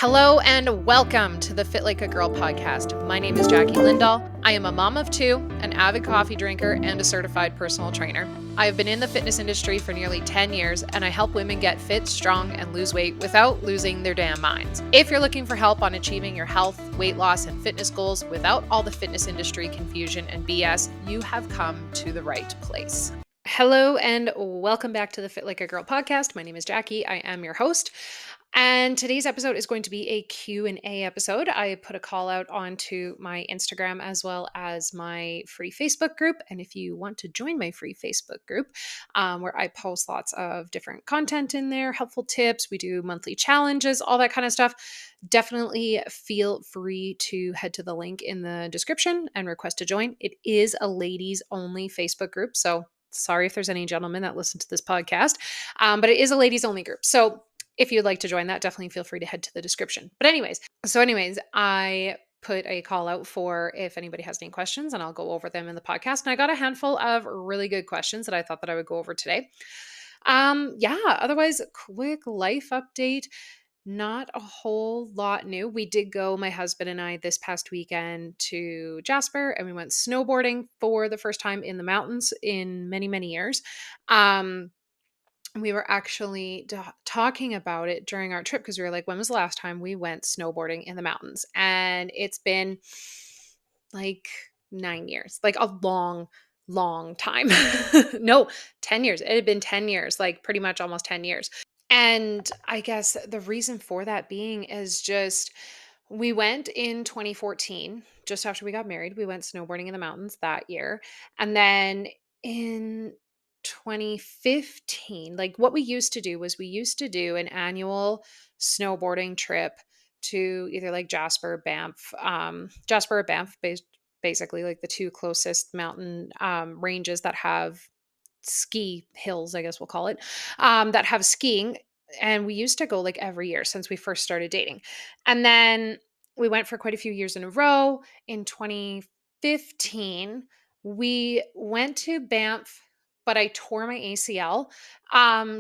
Hello and welcome to the Fit Like a Girl podcast. My name is Jackie Lindahl. I am a mom of two, an avid coffee drinker, and a certified personal trainer. I have been in the fitness industry for nearly 10 years, and I help women get fit, strong, and lose weight without losing their damn minds. If you're looking for help on achieving your health, weight loss, and fitness goals without all the fitness industry confusion and BS, you have come to the right place. Hello and welcome back to the Fit Like a Girl podcast. My name is Jackie. I am your host. And today's episode is going to be a Q&A episode. I put a call out onto my Instagram as well as my free Facebook group. And if you want to join my free Facebook group, where I post lots of different content in there, helpful tips, we do monthly challenges, all that kind of stuff, definitely feel free to head to the link in the description and request to join. It is a ladies only Facebook group. So sorry if there's any gentlemen that listen to this podcast, but it is a ladies only group. So if you'd like to join that, definitely feel free to head to the description. But anyways, I put a call out for if anybody has any questions, and I'll go over them in the podcast. And I got a handful of really good questions that I thought that I would go over today. Otherwise, quick life update. Not a whole lot new. We did go, my husband and I, this past weekend to Jasper, and we went snowboarding for the first time in the mountains in many, many years. We were actually talking about it during our trip because we were like, when was the last time we went snowboarding in the mountains? And it's been like 9 years, like a long, long time. No, 10 years. It had been 10 years, like pretty much almost 10 years. And I guess the reason for that being is just we went in 2014, just after we got married. We went snowboarding in the mountains that year. And then in 2015, like what we used to do was we used to do an annual snowboarding trip to either like Jasper, Banff, Jasper or Banff, basically like the two closest mountain ranges that have ski hills, I guess we'll call it, that have skiing. And we used to go like every year since we first started dating. And then we went for quite a few years in a row. In 2015, we went to Banff, but I tore my ACL.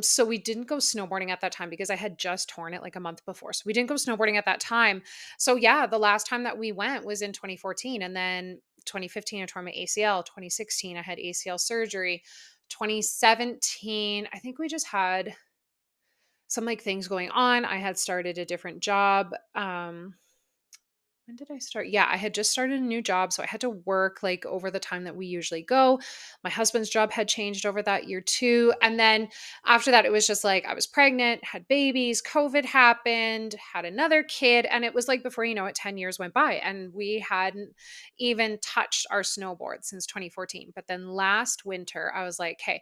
So we didn't go snowboarding at that time because I had just torn it like a month before. So we didn't go snowboarding at that time. So yeah, the last time that we went was in 2014. And then 2015, I tore my ACL. 2016, I had ACL surgery. 2017, I think we just had some like things going on. I had started a different job. When did I start? Yeah, I had just started a new job. So I had to work like over the time that we usually go. My husband's job had changed over that year too. And then after that, it was just like I was pregnant, had babies, COVID happened, had another kid. And it was like before you know it, 10 years went by and we hadn't even touched our snowboard since 2014. But then last winter, I was like, hey,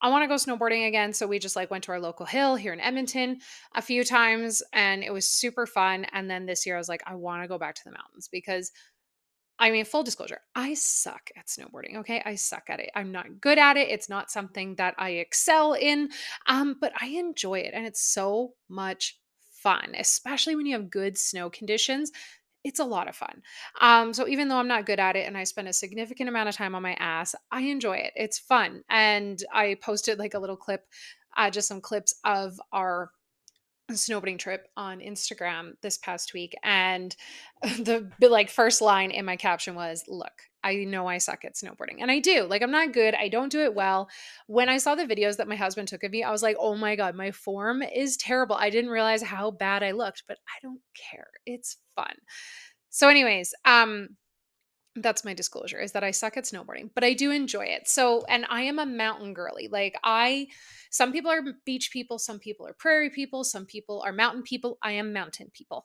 I want to go snowboarding again. So we just like went to our local hill here in Edmonton a few times and it was super fun. And then this year I was like, I want to go back to the mountains because I mean, full disclosure, I suck at snowboarding. Okay. I suck at it. I'm not good at it. It's not something that I excel in. But I enjoy it and it's so much fun, especially when you have good snow conditions. It's a lot of fun. So even though I'm not good at it and I spend a significant amount of time on my ass, I enjoy it. It's fun. And I posted like a little clip, just some clips of our snowboarding trip on Instagram this past week. And the like first line in my caption was, look, I know I suck at snowboarding. And I do. Like, I'm not good. I don't do it well. When I saw the videos that my husband took of me, I was like, oh my God, my form is terrible. I didn't realize how bad I looked, but I don't care. It's fun. So, anyways, that's my disclosure is that I suck at snowboarding, but I do enjoy it. So, and I am a mountain girly. Some people are beach people, some people are prairie people, some people are mountain people. I am mountain people.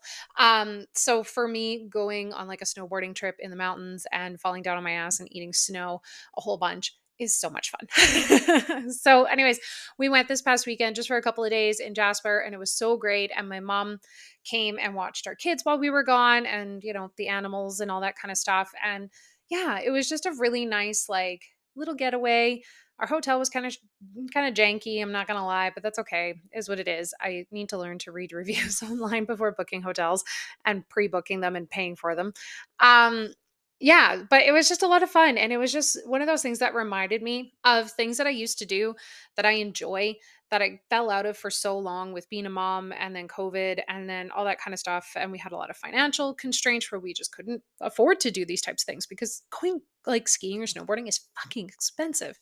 So for me, going on like a snowboarding trip in the mountains and falling down on my ass and eating snow a whole bunch is so much fun. So anyways, we went this past weekend just for a couple of days in Jasper and it was so great. And my mom came and watched our kids while we were gone and, you know, the animals and all that kind of stuff. And yeah, it was just a really nice, like little getaway. Our hotel was kind of janky. I'm not going to lie, but that's okay. Is what it is. I need to learn to read reviews online before booking hotels and pre-booking them and paying for them. Yeah, but it was just a lot of fun, and it was just one of those things that reminded me of things that I used to do that I enjoy, that I fell out of for so long with being a mom and then COVID and then all that kind of stuff, and we had a lot of financial constraints where we just couldn't afford to do these types of things because going like skiing or snowboarding is fucking expensive.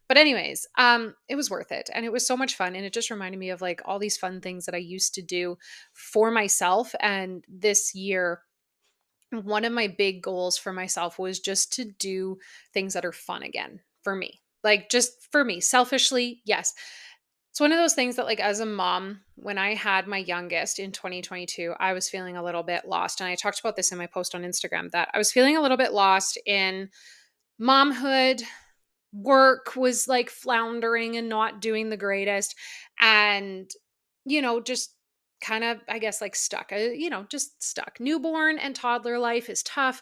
But anyways, it was worth it and it was so much fun and it just reminded me of like all these fun things that I used to do for myself. And this year one of my big goals for myself was just to do things that are fun again for me. Like just for me, selfishly, yes. It's one of those things that like as a mom, when I had my youngest in 2022, I was feeling a little bit lost. And I talked about this in my post on Instagram that I was feeling a little bit lost in momhood. Work was like floundering and not doing the greatest. And, just kind of, I guess, like stuck, just stuck. Newborn and toddler life is tough.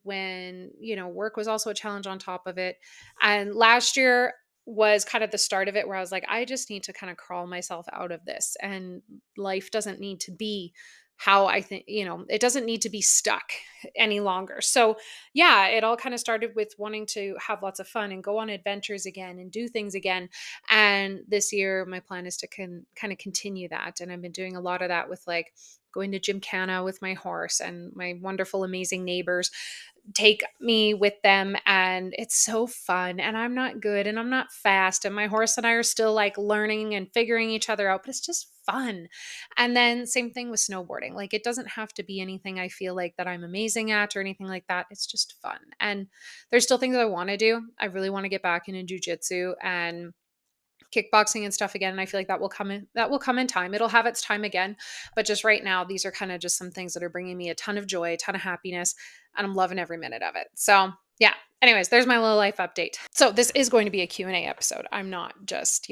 When, work was also a challenge on top of it. And last year was kind of the start of it where I was like, I just need to kind of crawl myself out of this. And life doesn't need to be how I think, it doesn't need to be stuck any longer. So, yeah, it all kind of started with wanting to have lots of fun and go on adventures again and do things again. And this year, my plan is to kind of continue that. And I've been doing a lot of that with like going to Gymkhana with my horse and my wonderful, amazing neighbors take me with them. And it's so fun. And I'm not good and I'm not fast. And my horse and I are still like learning and figuring each other out, but it's just fun. And then same thing with snowboarding. Like it doesn't have to be anything I feel like that I'm amazing at or anything like that. It's just fun. And there's still things I want to do. I really want to get back into jujitsu and kickboxing and stuff again. And I feel like that will come in time. It'll have its time again. But just right now, these are kind of just some things that are bringing me a ton of joy, a ton of happiness, and I'm loving every minute of it. So yeah. Anyways, there's my little life update. So this is going to be a Q&A episode. I'm not just,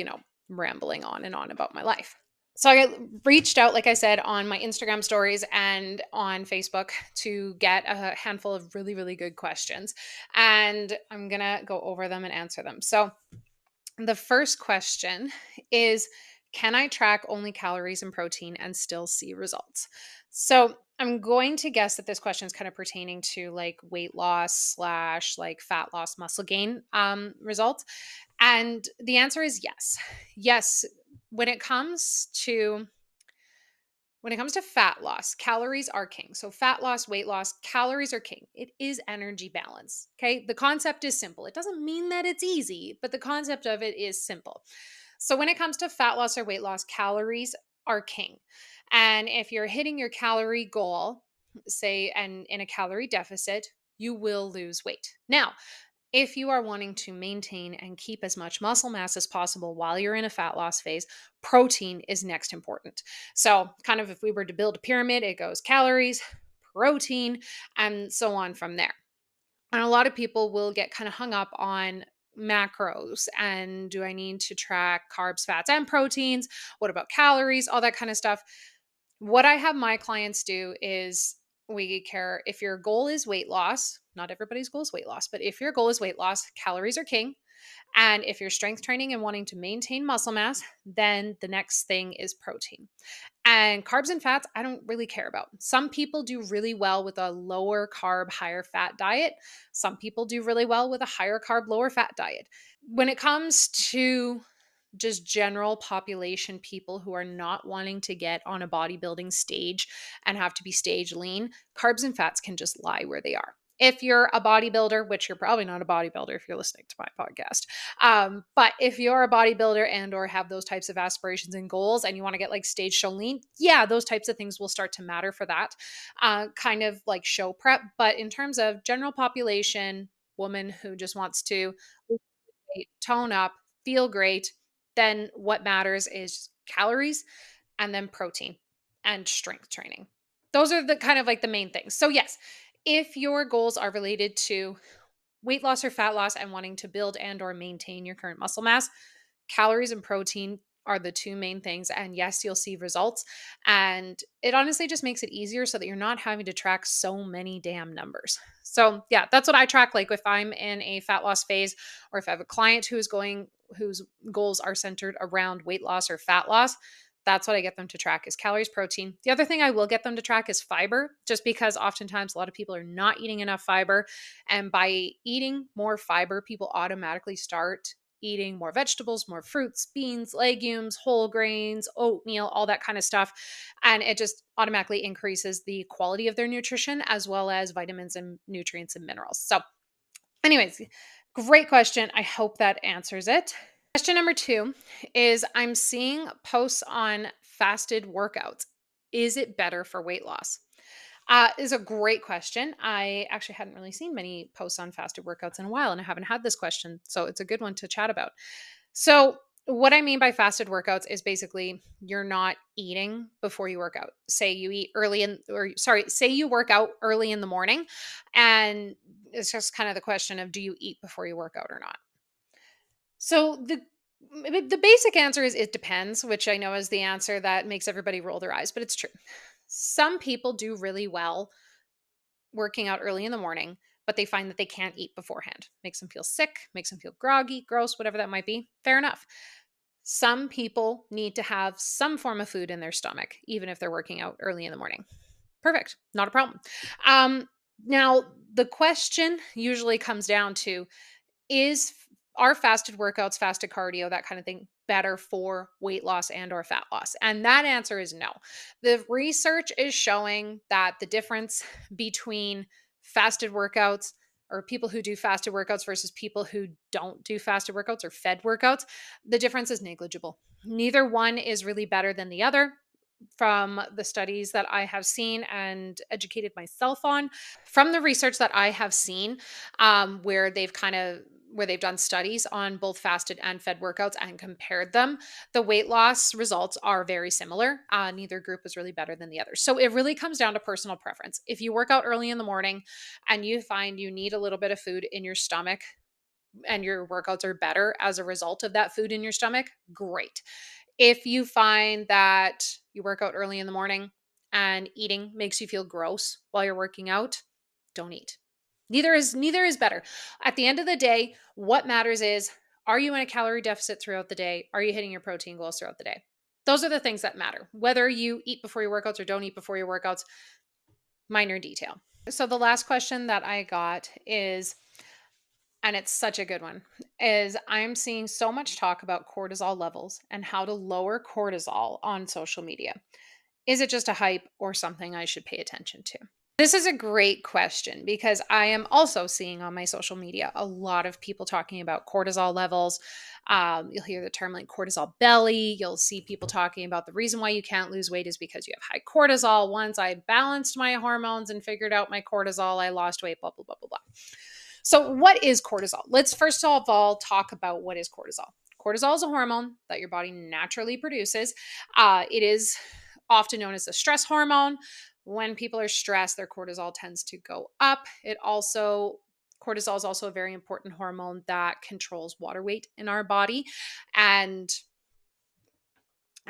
rambling on and on about my life. So I reached out, like I said, on my Instagram stories and on Facebook to get a handful of really, really good questions. And I'm going to go over them and answer them. So the first question is, can I track only calories and protein and still see results? So I'm going to guess that this question is kind of pertaining to like weight loss slash like fat loss, muscle gain results. And the answer is yes. Yes. When it comes to fat loss, calories are king. So fat loss, weight loss, calories are king. It is energy balance. Okay. The concept is simple. It doesn't mean that it's easy, but the concept of it is simple. So when it comes to fat loss or weight loss, calories are king. And if you're hitting your calorie goal, say, and in a calorie deficit, you will lose weight. Now, if you are wanting to maintain and keep as much muscle mass as possible while you're in a fat loss phase, protein is next important. So, kind of if we were to build a pyramid, it goes calories, protein, and so on from there. And a lot of people will get kind of hung up on macros and do I need to track carbs, fats, and proteins? What about calories? All that kind of stuff. What I have my clients do is we care if your goal is weight loss, not everybody's goal is weight loss, but if your goal is weight loss, calories are king. And if you're strength training and wanting to maintain muscle mass, then the next thing is protein. And carbs and fats, I don't really care about. Some people do really well with a lower carb, higher fat diet. Some people do really well with a higher carb, lower fat diet. When it comes to just general population people who are not wanting to get on a bodybuilding stage and have to be stage lean, carbs and fats can just lie where they are. If you're a bodybuilder, which you're probably not a bodybuilder if you're listening to my podcast, but if you're a bodybuilder and or have those types of aspirations and goals and you want to get like stage show lean, yeah, those types of things will start to matter for that kind of like show prep. But in terms of general population, woman who just wants to lose weight, tone up, feel great, then what matters is calories and then protein and strength training. Those are the kind of like the main things. So yes, if your goals are related to weight loss or fat loss and wanting to build and or maintain your current muscle mass, calories and protein are the two main things. And yes, you'll see results. And it honestly just makes it easier so that you're not having to track so many damn numbers. So yeah, that's what I track. Like if I'm in a fat loss phase or if I have a client whose goals are centered around weight loss or fat loss, That's what I get them to track is calories, protein. The other thing I will get them to track is fiber, just because oftentimes a lot of people are not eating enough fiber. And by eating more fiber, people automatically start eating more vegetables, more fruits, beans, legumes, whole grains, oatmeal, all that kind of stuff. And it just automatically increases the quality of their nutrition as well as vitamins and nutrients and minerals. So, anyways, great question. I hope that answers it. Question number two is I'm seeing posts on fasted workouts. Is it better for weight loss? Is a great question. I actually hadn't really seen many posts on fasted workouts in a while, and I haven't had this question. So it's a good one to chat about. So, what I mean by fasted workouts is basically you're not eating before you work out. Say you eat early in, or sorry, say you work out early in the morning, and it's just kind of the question of do you eat before you work out or not? So the basic answer is it depends, which I know is the answer that makes everybody roll their eyes, but it's true. Some people do really well working out early in the morning, but they find that they can't eat beforehand. Makes them feel sick, makes them feel groggy, gross, whatever that might be. Fair enough. Some people need to have some form of food in their stomach, even if they're working out early in the morning. Perfect. Not a problem. Um, Now, the question usually comes down to is are fasted workouts, fasted cardio, that kind of thing better for weight loss and or fat loss? And that answer is no. The research is showing that the difference between fasted workouts or people who do fasted workouts versus people who don't do fasted workouts or fed workouts, the difference is negligible. Neither one is really better than the other from the studies that I have seen and educated myself on. From the research that I have seen, where they've done studies on both fasted and fed workouts and compared them, the weight loss results are very similar. Neither group is really better than the other. So it really comes down to personal preference. If you work out early in the morning and you find you need a little bit of food in your stomach, and your workouts are better as a result of that food in your stomach, great. If you find that you work out early in the morning and eating makes you feel gross while you're working out, don't eat. Neither is better. At the end of the day, what matters is are you in a calorie deficit throughout the day? Are you hitting your protein goals throughout the day? Those are the things that matter. Whether you eat before your workouts or don't eat before your workouts, minor detail. So the last question that I got is, and it's such a good one, is I'm seeing so much talk about cortisol levels and how to lower cortisol on social media. Is it just a hype or something I should pay attention to? This is a great question because I am also seeing on my social media a lot of people talking about cortisol levels. You'll hear the term like cortisol belly. You'll see people talking about the reason why you can't lose weight is because you have high cortisol. Once I balanced my hormones and figured out my cortisol, I lost weight, blah, blah, blah, blah, blah. So, what is cortisol? Let's first of all talk about what is cortisol. Cortisol is a hormone that your body naturally produces. It is often known as a stress hormone. When people are stressed, their cortisol tends to go up. Cortisol is also a very important hormone that controls water weight in our body. And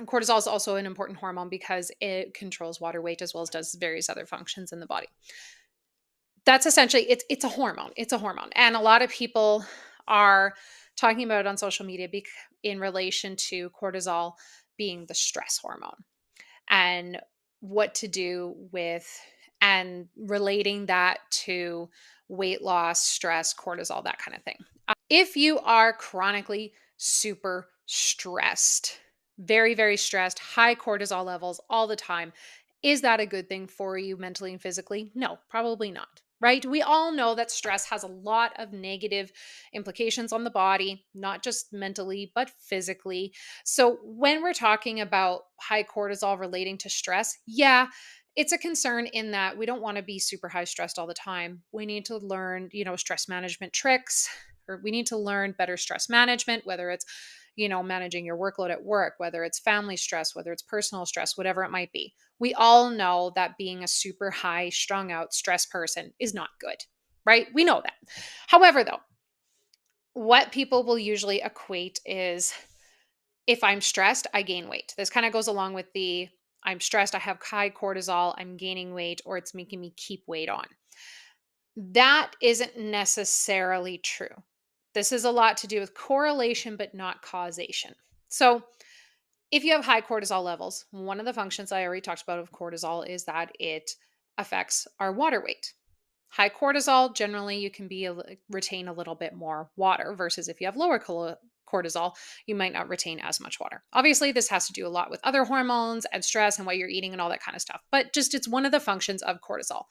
cortisol is also an important hormone because it controls water weight as well as does various other functions in the body. That's essentially it's a hormone. It's a hormone. And a lot of people are talking about it on social media in relation to cortisol being the stress hormone and what to do with and relating that to weight loss, stress, cortisol, that kind of thing. If you are chronically super stressed, very, very stressed, high cortisol levels all the time, is that a good thing for you mentally and physically? No, probably not. Right? We all know that stress has a lot of negative implications on the body, not just mentally, but physically. So, when we're talking about high cortisol relating to stress, yeah, it's a concern in that we don't want to be super high stressed all the time. We need to learn, stress management tricks, or we need to learn better stress management, whether it's, managing your workload at work, whether it's family stress, whether it's personal stress, whatever it might be. We all know that being a super high, strung out, stressed person is not good, right? We know that. However, though, what people will usually equate is if I'm stressed, I gain weight. This kind of goes along with the I'm stressed, I have high cortisol, I'm gaining weight, or it's making me keep weight on. That isn't necessarily true. This is a lot to do with correlation, but not causation. So, If you have high cortisol levels, one of the functions I already talked about of cortisol is that it affects our water weight. High cortisol, generally, you can retain a little bit more water versus if you have lower cortisol, you might not retain as much water. Obviously, this has to do a lot with other hormones and stress and what you're eating and all that kind of stuff, but just it's one of the functions of cortisol.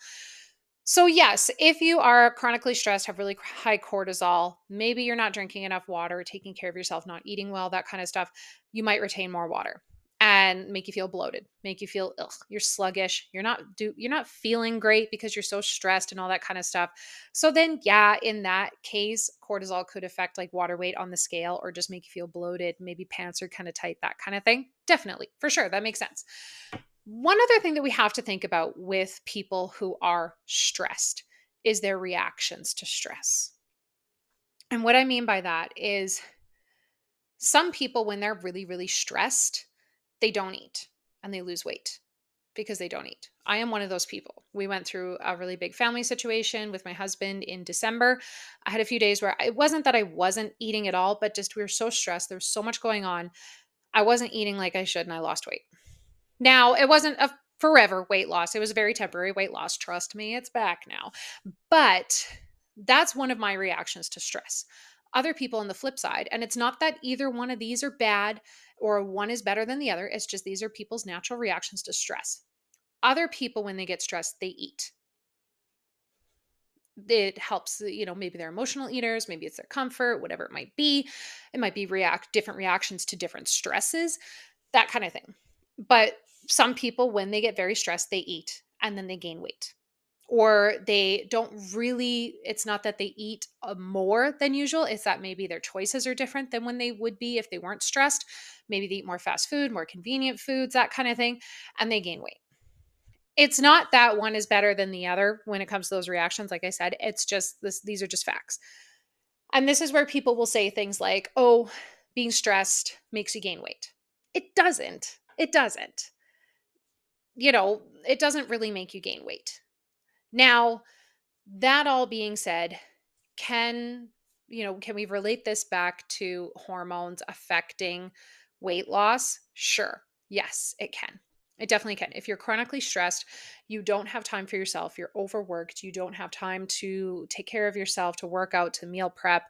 So, yes, if you are chronically stressed, have really high cortisol, maybe you're not drinking enough water, taking care of yourself, not eating well, that kind of stuff, you might retain more water and make you feel bloated, make you feel ugh, you're sluggish, you're not feeling great because you're so stressed and all that kind of stuff. So then yeah, in that case, cortisol could affect like water weight on the scale or just make you feel bloated, maybe pants are kind of tight, that kind of thing. Definitely, for sure, that makes sense. One other thing that we have to think about with people who are stressed is their reactions to stress. And what I mean by that is some people, when they're really, really stressed, they don't eat and they lose weight because they don't eat. I am one of those people. We went through a really big family situation with my husband in December. I had a few days where it wasn't that I wasn't eating at all, but just we were so stressed. There was so much going on. I wasn't eating like I should and I lost weight. Now, it wasn't a forever weight loss. It was a very temporary weight loss. Trust me, it's back now. But that's one of my reactions to stress. Other people on the flip side, and it's not that either one of these are bad or one is better than the other, it's just these are people's natural reactions to stress. Other people, when they get stressed, they eat. It helps, maybe they're emotional eaters, maybe it's their comfort, whatever it might be. It might be different reactions to different stresses, that kind of thing. But some people, when they get very stressed, they eat and then they gain weight. Or they don't really, it's not that they eat more than usual. It's that maybe their choices are different than when they would be if they weren't stressed. Maybe they eat more fast food, more convenient foods, that kind of thing, and they gain weight. It's not that one is better than the other when it comes to those reactions. Like I said, it's just this, these are just facts. And this is where people will say things like, oh, being stressed makes you gain weight. It doesn't. It doesn't. It doesn't really make you gain weight. Now, that all being said, can can we relate this back to hormones affecting weight loss? Sure. Yes, it can. It definitely can. If you're chronically stressed, you don't have time for yourself, you're overworked, you don't have time to take care of yourself, to work out, to meal prep,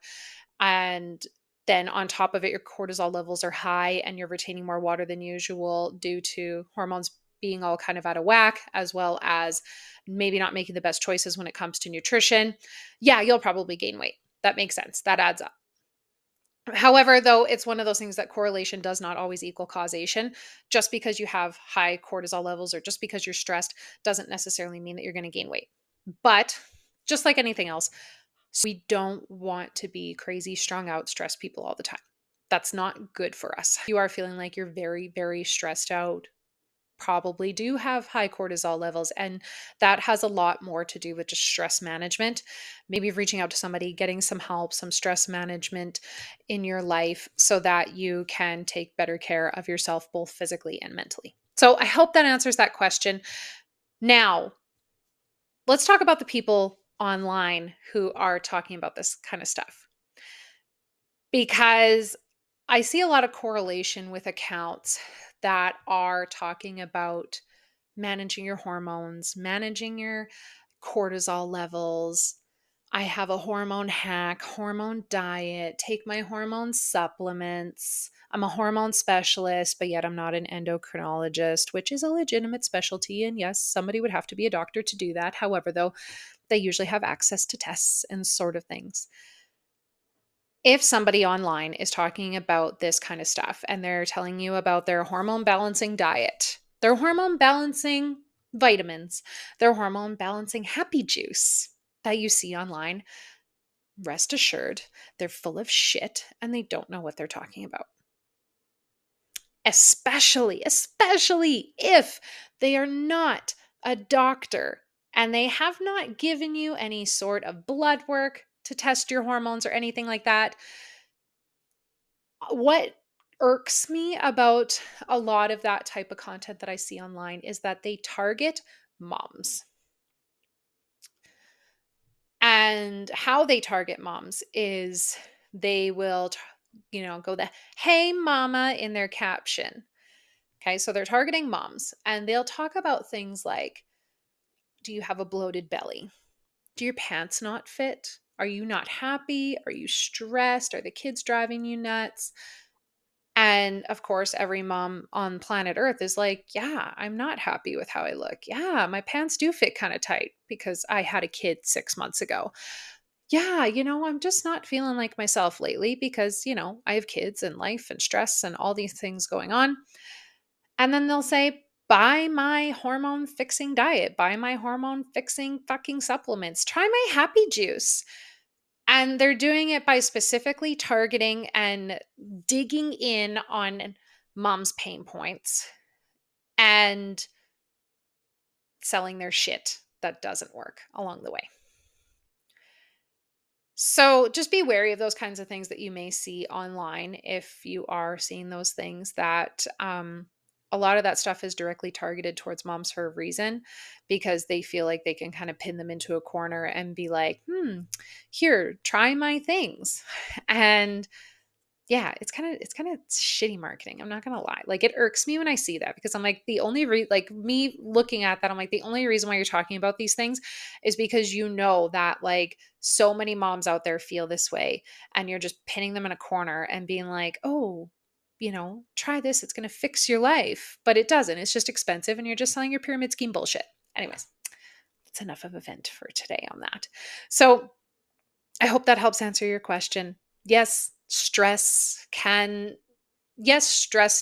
and then on top of it, your cortisol levels are high and you're retaining more water than usual due to hormones being all kind of out of whack, as well as maybe not making the best choices when it comes to nutrition. Yeah, you'll probably gain weight. That makes sense. That adds up. However, though, it's one of those things that correlation does not always equal causation. Just because you have high cortisol levels or just because you're stressed doesn't necessarily mean that you're going to gain weight. But just like anything else, we don't want to be crazy, strung out, stressed people all the time. That's not good for us. If you are feeling like you're very, very stressed out, probably do have high cortisol levels. And that has a lot more to do with just stress management. Maybe reaching out to somebody, getting some help, some stress management in your life so that you can take better care of yourself, both physically and mentally. So I hope that answers that question. Now, let's talk about the people online who are talking about this kind of stuff because I see a lot of correlation with accounts that are talking about managing your hormones, managing your cortisol levels. I have a hormone hack, hormone diet, take my hormone supplements. I'm a hormone specialist, but yet I'm not an endocrinologist, which is a legitimate specialty. And yes, somebody would have to be a doctor to do that. However, though, they usually have access to tests and sort of things. If somebody online is talking about this kind of stuff and they're telling you about their hormone balancing diet, their hormone balancing vitamins, their hormone balancing happy juice that you see online, rest assured they're full of shit and they don't know what they're talking about. Especially if they are not a doctor and they have not given you any sort of blood work to test your hormones or anything like that. What irks me about a lot of that type of content that I see online is that they target moms. And how they target moms is they will, go the "Hey mama" in their caption. Okay. So they're targeting moms and they'll talk about things like, do you have a bloated belly? Do your pants not fit? Are you not happy? Are you stressed? Are the kids driving you nuts? And of course, every mom on planet Earth is like, yeah, I'm not happy with how I look. Yeah, my pants do fit kind of tight because I had a kid 6 months ago. Yeah, I'm just not feeling like myself lately because, I have kids and life and stress and all these things going on. And then they'll say, buy my hormone fixing diet, buy my hormone fixing fucking supplements, try my happy juice. And they're doing it by specifically targeting and digging in on mom's pain points and selling their shit that doesn't work along the way. So just be wary of those kinds of things that you may see online if you are seeing those things that a lot of that stuff is directly targeted towards moms for a reason because they feel like they can kind of pin them into a corner and be like, here, try my things. And yeah, it's kind of shitty marketing. I'm not gonna lie. Like it irks me when I see that because I'm like the only like me looking at that, I'm like the only reason why you're talking about these things is because you know that like so many moms out there feel this way, and you're just pinning them in a corner and being like, oh, try this, it's gonna fix your life. But it doesn't. It's just expensive, and you're just selling your pyramid scheme bullshit. Anyways, that's enough of a vent for today on that. So I hope that helps answer your question. Yes, stress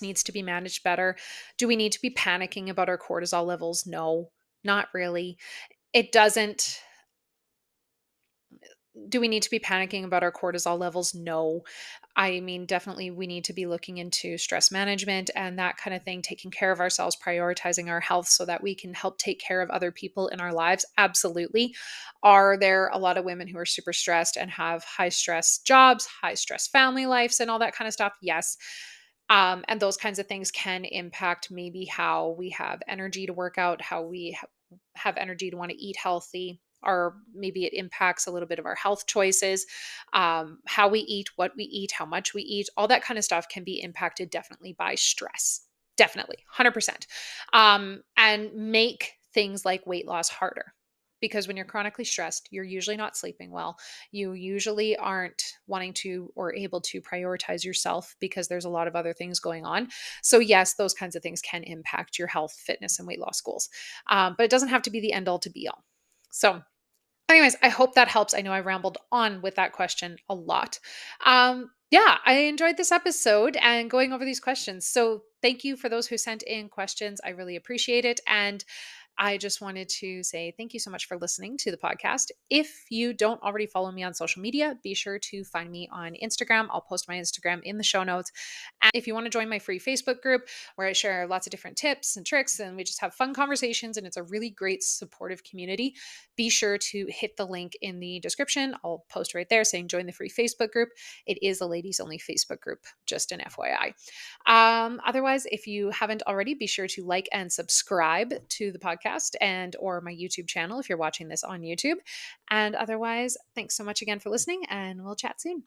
needs to be managed better. Do we need to be panicking about our cortisol levels? No, not really. It doesn't. Do we need to be panicking about our cortisol levels? No. I mean, definitely we need to be looking into stress management and that kind of thing, taking care of ourselves, prioritizing our health so that we can help take care of other people in our lives. Absolutely. Are there a lot of women who are super stressed and have high stress jobs, high stress family lives, and all that kind of stuff? Yes. And those kinds of things can impact maybe how we have energy to work out, how we have energy to want to eat healthy, or maybe it impacts a little bit of our health choices, how we eat, what we eat, how much we eat, all that kind of stuff can be impacted definitely by stress. Definitely, 100%. And make things like weight loss harder. Because when you're chronically stressed, you're usually not sleeping well. You usually aren't wanting to or able to prioritize yourself because there's a lot of other things going on. So, yes, those kinds of things can impact your health, fitness, and weight loss goals. But it doesn't have to be the end all to be all. So, anyways, I hope that helps. I know I rambled on with that question a lot. Yeah, I enjoyed this episode and going over these questions. So, thank you for those who sent in questions. I really appreciate it. And I just wanted to say thank you so much for listening to the podcast. If you don't already follow me on social media, be sure to find me on Instagram. I'll post my Instagram in the show notes. And if you want to join my free Facebook group where I share lots of different tips and tricks and we just have fun conversations and it's a really great supportive community, be sure to hit the link in the description. I'll post right there saying join the free Facebook group. It is a ladies only Facebook group, just an FYI. Otherwise, if you haven't already, be sure to like and subscribe to the podcast and or my YouTube channel if you're watching this on YouTube. And otherwise, thanks so much again for listening and we'll chat soon.